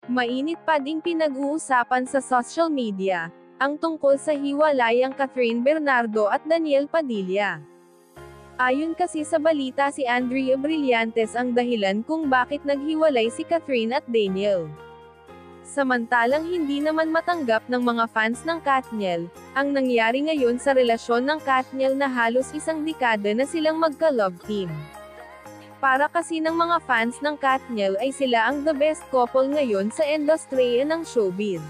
Mainit pa ding pinag-uusapan sa social media, ang tungkol sa hiwalayang Cathryn Bernardo at Daniel Padilla. Ayon kasi sa balita, si Andrea Brillantes ang dahilan kung bakit naghiwalay si Cathryn at Daniel. Samantalang hindi naman matanggap ng mga fans ng Katniel, ang nangyari ngayon sa relasyon ng Katniel na halos isang dekada na silang magka-love team. Para kasi ng mga fans ng Katniel ay sila ang the best couple ngayon sa industriya ng showbiz.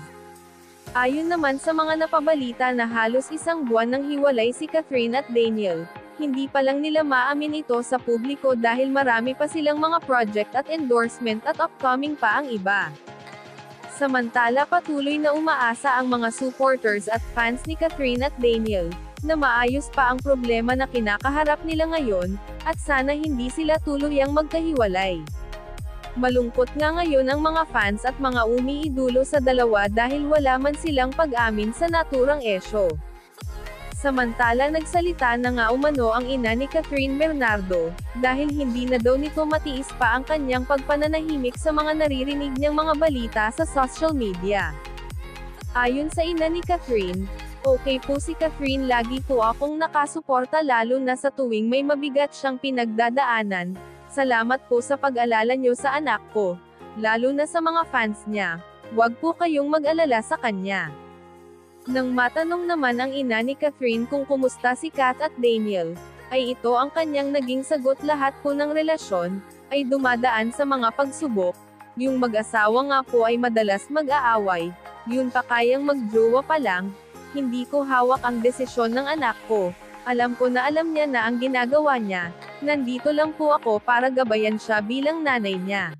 Ayon naman sa mga napabalita na halos isang buwan nang hiwalay si Cathryn at Daniel, hindi pa lang nila maamin ito sa publiko dahil marami pa silang mga project at endorsement at upcoming pa ang iba. Samantala patuloy na umaasa ang mga supporters at fans ni Cathryn at Daniel, na maayos pa ang problema na kinakaharap nila ngayon, at sana hindi sila tuluyang magkahiwalay. Malungkot nga ngayon ang mga fans at mga umiidulo sa dalawa dahil wala man silang pag-amin sa naturang isyu. Samantala nagsalita na nga umano ang ina ni Cathryn Bernardo, dahil hindi na daw nito matiis pa ang kanyang pagpananahimik sa mga naririnig niyang mga balita sa social media. Ayon sa ina ni Cathryn, "Okay po si Cathryn, lagi po akong nakasuporta lalo na sa tuwing may mabigat siyang pinagdadaanan. Salamat po sa pag-alala niyo sa anak ko, lalo na sa mga fans niya. Huwag po kayong mag-alala sa kanya." Nang matanong naman ang ina ni Cathryn kung kumusta si Kat at Daniel, ay ito ang kanyang naging sagot: "Lahat po ng relasyon ay dumadaan sa mga pagsubok. Yung mag-asawa nga po ay madalas mag-aaway, yun pa kayang magjowa pa lang. Hindi ko hawak ang desisyon ng anak ko. Alam ko na alam niya na ang ginagawa niya. Nandito lang po ako para gabayan siya bilang nanay niya."